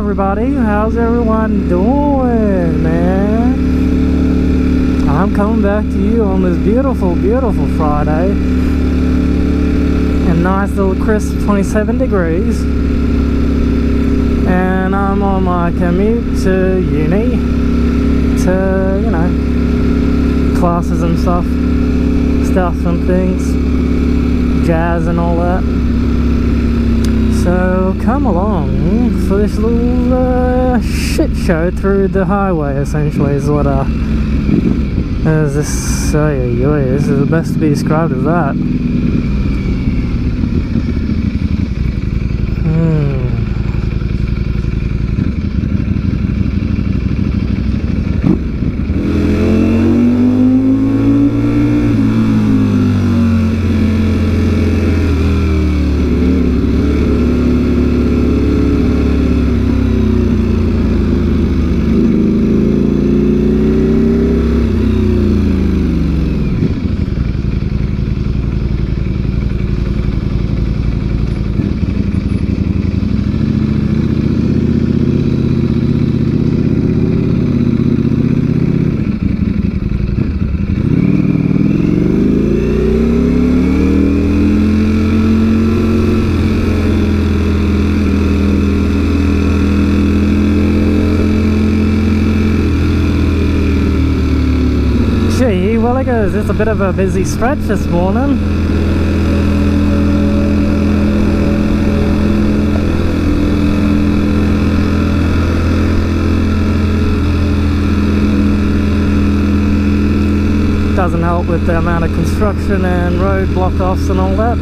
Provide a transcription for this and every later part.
everybody, how's everyone doing, man? I'm coming back to you on this beautiful, beautiful Friday. And nice little crisp 27 degrees. And I'm on my commute to uni, to, you know, classes and stuff and things, jazz and all that. So come along for this little shit show through the highway, essentially, is what is this. This is the best to be described as that. It's a bit of a busy stretch this morning. Doesn't help with the amount of construction and road block-offs and all that.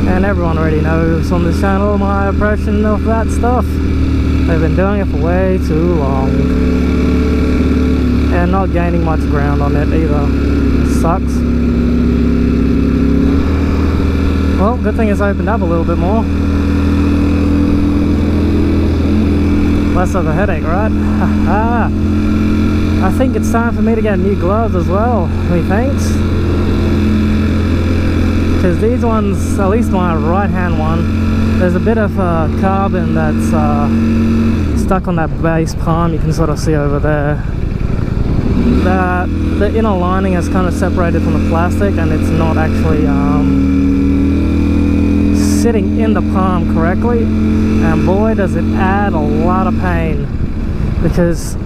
And everyone already knows on this channel my impression of that stuff. They've been doing it for way too long. And not gaining much ground on it either. It sucks. Well, good thing it's opened up a little bit more. Less of a headache, right? I think it's time for me to get new gloves as well, methinks. Because these ones, at least my right hand one, there's a bit of carbon that's stuck on that base palm. You can sort of see over there. The inner lining is kind of separated from the plastic, and it's not actually sitting in the palm correctly, and boy does it add a lot of pain, because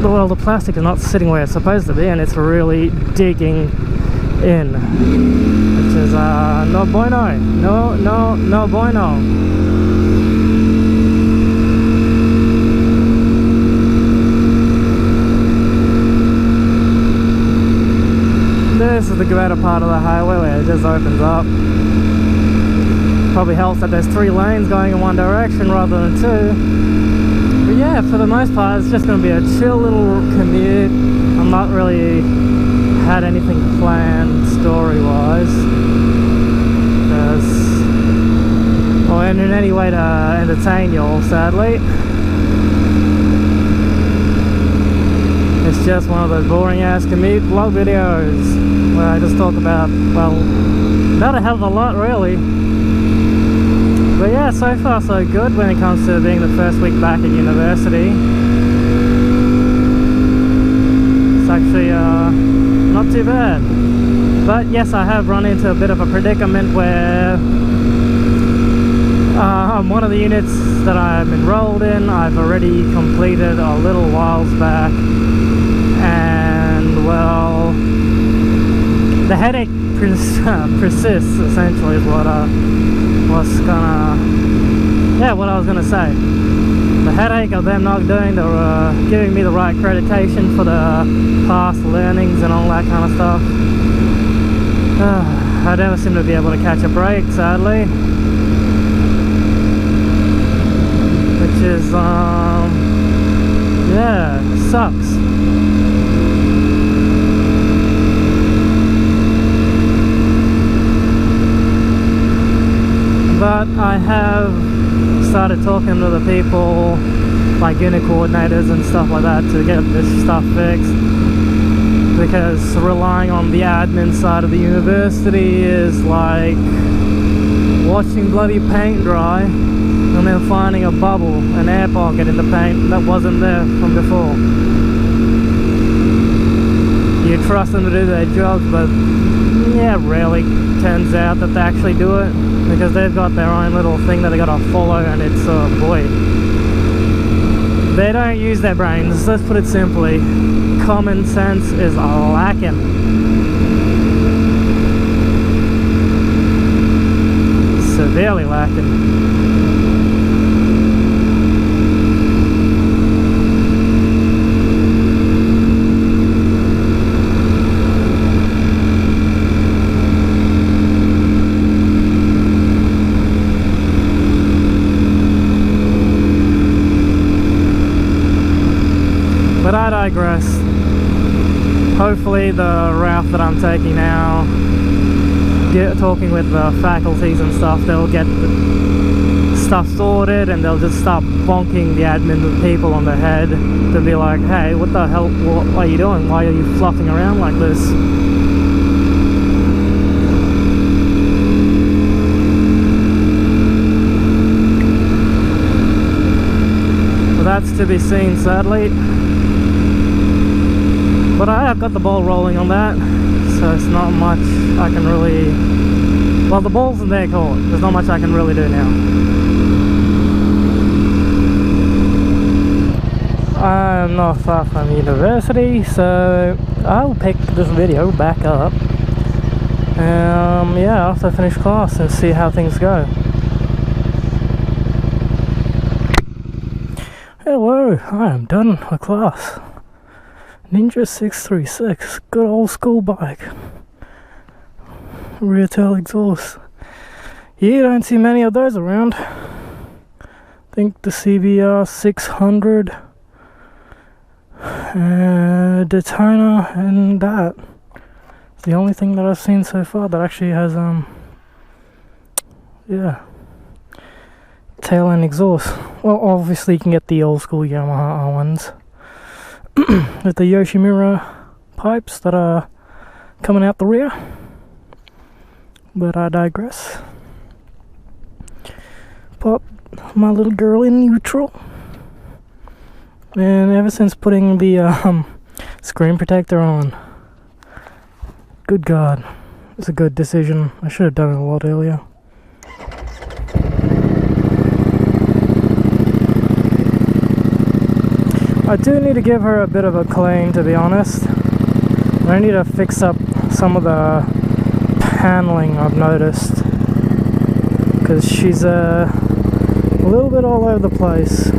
well, the plastic is not sitting where it's supposed to be, and it's really digging in, which is no bueno, no bueno. This is the better part of the highway where it just opens up. Probably helps that there's 3 lanes going in one direction rather than 2. But yeah, for the most part, it's just going to be a chill little commute. I'm not really had anything planned story-wise, or in any way to entertain you all, sadly. It's just one of those boring ass commute vlog videos where I just talk about, well, not a hell of a lot really. But yeah, so far so good when it comes to being the first week back at university. It's actually not too bad. But yes, I have run into a bit of a predicament where one of the units that I'm enrolled in, I've already completed a little whiles back. And well, the headache persists, essentially, is what I was gonna say. The headache of them not doing the giving me the right accreditation for the past learnings and all that kind of stuff. I never seem to be able to catch a break, sadly, which is yeah, sucks. But I have started talking to the people, like unit coordinators and stuff like that, to get this stuff fixed, because relying on the admin side of the university is like watching bloody paint dry. and then finding a bubble, an air pocket in the paint that wasn't there from before. You trust them to do their jobs, but yeah, rarely turns out that they actually do it, because they've got their own little thing that they gotta follow, and it's boy, they don't use their brains. Let's put it simply, common sense is lacking. Severely lacking. But I digress. Hopefully the route that I'm taking now, talking with the faculties and stuff, they'll get stuff sorted and they'll just start bonking the admin of people on the head to be like, hey, what the hell, what are you doing? Why are you fluffing around like this? Well, that's to be seen, sadly. But I have got the ball rolling on that, so it's not much I can really... Well, the ball's in their court. There's not much I can really do now. I'm not far from university, so I'll pick this video back up. Yeah, after I finish class and see how things go. Hello, I am done with class. Ninja 636, good old school bike. Rear tail exhaust. You don't see many of those around. I think the CBR 600, Daytona, and that. It's the only thing that I've seen so far that actually has yeah, tail and exhaust. Well, obviously you can get the old school Yamaha ones with the Yoshimura pipes that are coming out the rear, but I digress. Pop my little girl in neutral, and ever since putting the screen protector on, good God, it's a good decision. I should have done it a lot earlier. I do need to give her a bit of a clean, to be honest. I need to fix up some of the paneling I've noticed, because she's a little bit all over the place.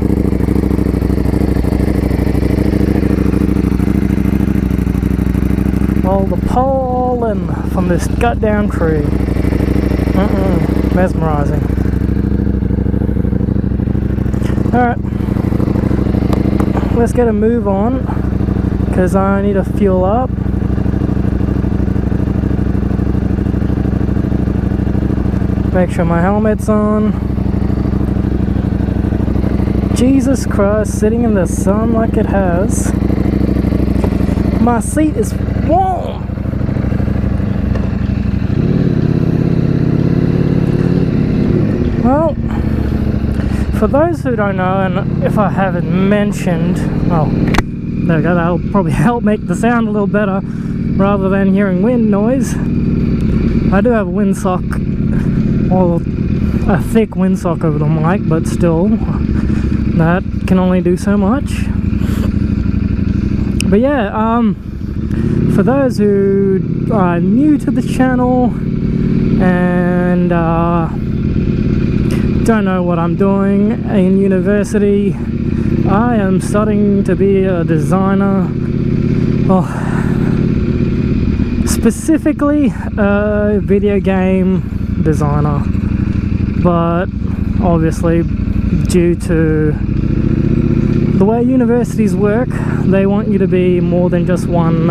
All the pollen from this goddamn tree. Mesmerizing. Alright. Let's get a move on, because I need to fuel up. Make sure my helmet's on. Jesus Christ, sitting in the sun like it has. My seat is warm. Well, for those who don't know, and if I haven't mentioned, oh, there we go, that'll probably help make the sound a little better rather than hearing wind noise. I do have a windsock, or a thick windsock over the mic, but still, that can only do so much. But yeah, for those who are new to the channel and don't know what I'm doing in university, I am studying to be a designer. Well, specifically a video game designer, but obviously due to the way universities work, they want you to be more than just one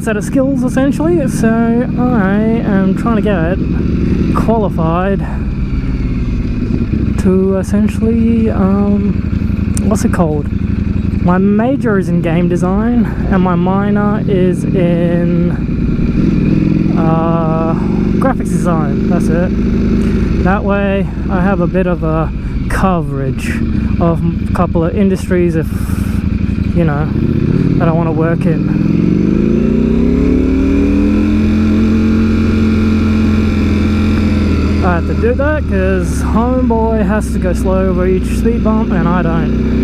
set of skills, essentially. So I am trying to get qualified to essentially what's it called? My major is in game design and my minor is in graphics design. That's it. That way I have a bit of a coverage of a couple of industries, if you know, that I want to work in. I have to do that because homeboy has to go slow over each speed bump and I don't.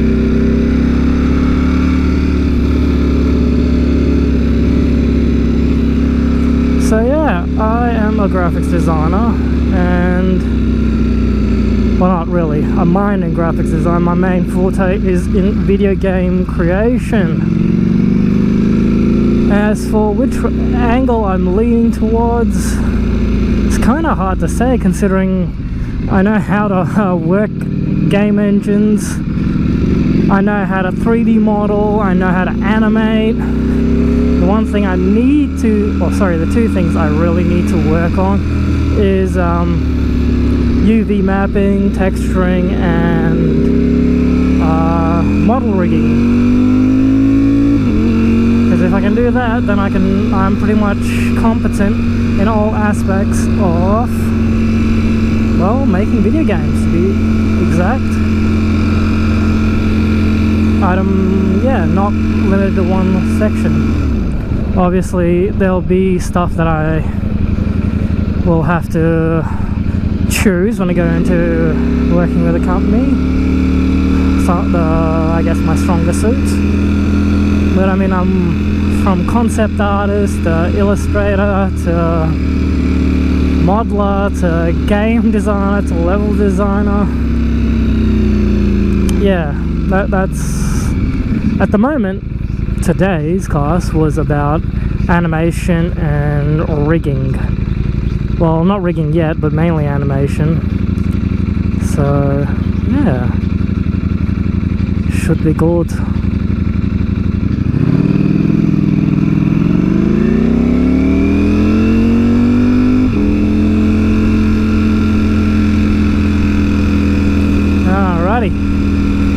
So yeah, I am a graphics designer, and well, not really, I mine in graphics design. My main forte is in video game creation. As for which angle I'm leaning towards, it's kind of hard to say, considering I know how to work game engines, I know how to 3D model, I know how to animate. The one thing I need to, or sorry, the two things I really need to work on is UV mapping, texturing, and model rigging. Because if I can do that, then I'm pretty much competent in all aspects of, well, making video games, to be exact. Yeah, not limited to one section. Obviously, there'll be stuff that I will have to choose when I go into working with a company. So I guess my stronger suit. But I mean, I'm from concept artist to illustrator to modeler to game designer to level designer. Yeah, that's at the moment. Today's class was about animation and rigging. Well, not rigging yet, but mainly animation. So yeah, should be good.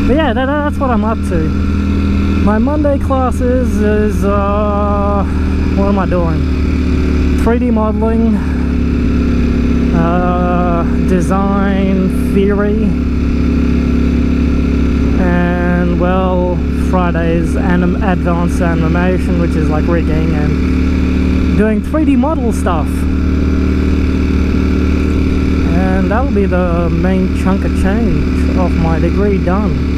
But yeah, that's what I'm up to. My Monday classes is, what am I doing? 3D modeling, design theory, and well, Friday's advanced animation, which is like rigging and doing 3D model stuff. And that'll be the main chunk of change of my degree done.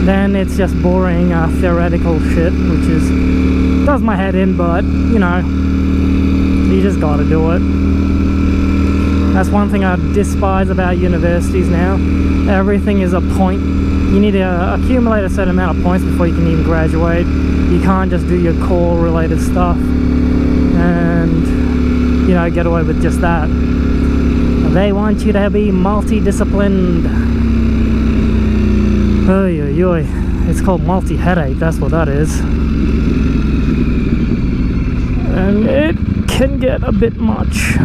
Then it's just boring theoretical shit, which does my head in, but you know, you just gotta do it. That's one thing I despise about universities now. Everything is a point. You need to accumulate a certain amount of points before you can even graduate. You can't just do your core related stuff and, you know, get away with just that. They want you to be multidisciplined. Oy, oy, oy. It's called multi-headache, that's what that is. And it can get a bit much.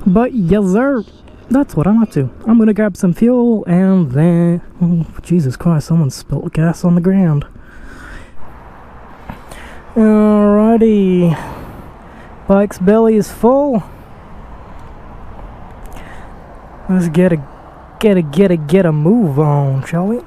But yes sir, that's what I'm up to. I'm gonna grab some fuel and then, oh Jesus Christ, someone spilled gas on the ground. Alrighty, bike's belly is full. Let's get a move on, shall we?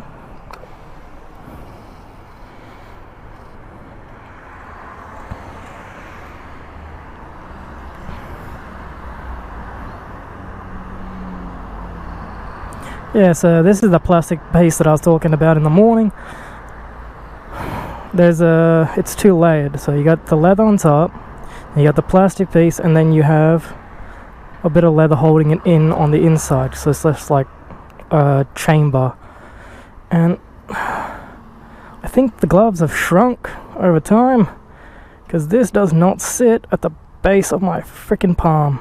Yeah, so this is the plastic piece that I was talking about in the morning. It's two layered, so you got the leather on top, you got the plastic piece, and then you have a bit of leather holding it in on the inside, so it's just like a chamber. And I think the gloves have shrunk over time, because this does not sit at the base of my freaking palm,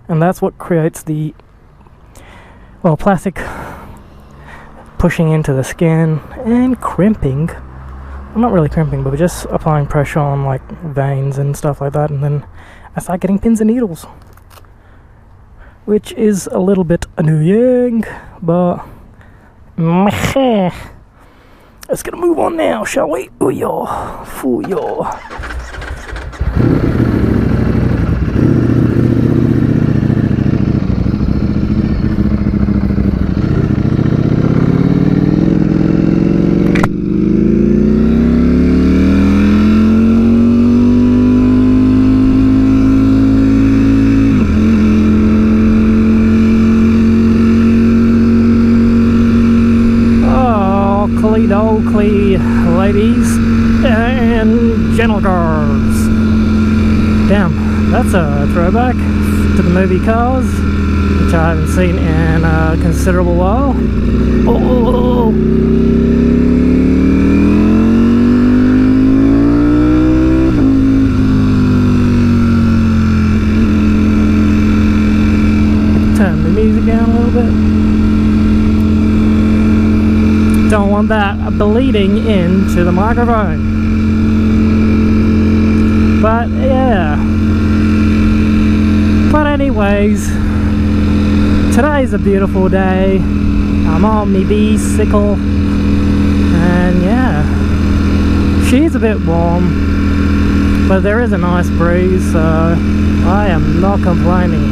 and that's what creates the, well, plastic pushing into the skin and crimping. Well, not really crimping, but just applying pressure on like veins and stuff like that, and then I start getting pins and needles. which is a little bit annoying, but let's get a move on now, shall we? Oh yeah, for yeah. Ladies and gentlemen. Damn, that's a throwback to the movie Cars, which I haven't seen in a considerable while. Oh. Turn the music down a little bit. Don't want that bleeding into the microphone. But yeah. But anyways, today's a beautiful day. I'm on my bicycle, and yeah, she's a bit warm, but there is a nice breeze, so I am not complaining.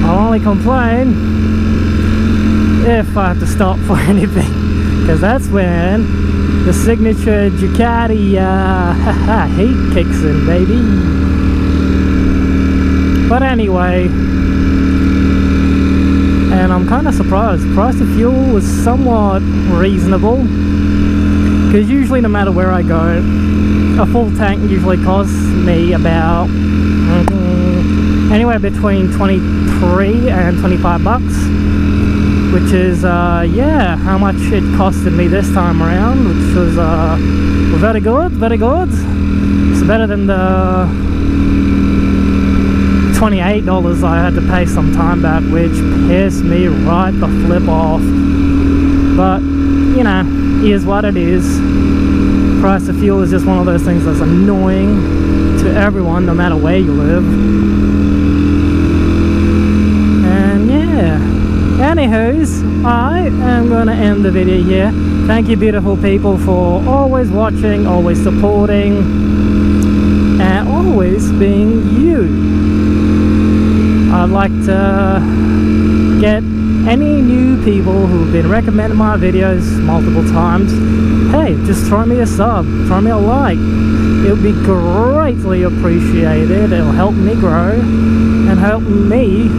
I'll only complain if I have to stop for anything, because that's when the signature Ducati heat kicks in, baby. But anyway, and I'm kind of surprised. Price of fuel was somewhat reasonable, because usually no matter where I go, a full tank usually costs me about anywhere between 23 and 25 bucks. Which is, yeah, how much it costed me this time around, which was very good, very good. It's better than the $28 I had to pay some time back, which pissed me right the flip off. But, you know, is what it is. Price of fuel is just one of those things that's annoying to everyone, no matter where you live. And yeah. Anywho's, I am going to end the video here. Thank you, beautiful people, for always watching, always supporting, and always being you. I'd like to get any new people who've been recommending my videos multiple times. Hey, just throw me a sub, throw me a like. It would be greatly appreciated. It'll help me grow and help me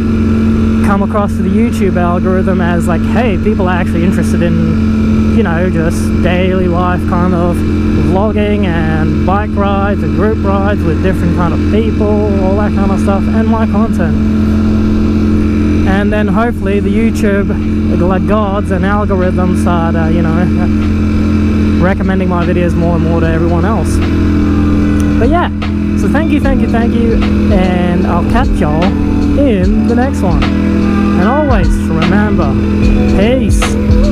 come across to the YouTube algorithm as like, hey, people are actually interested in, you know, just daily life kind of vlogging and bike rides and group rides with different kind of people, all that kind of stuff, and my content. And then hopefully the YouTube gods and algorithms start, you know, recommending my videos more and more to everyone else. But yeah, so thank you, and I'll catch y'all in the next one. And always remember, peace,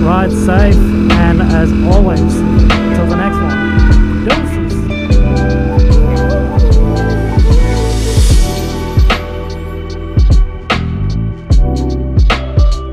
ride safe, and as always, till the next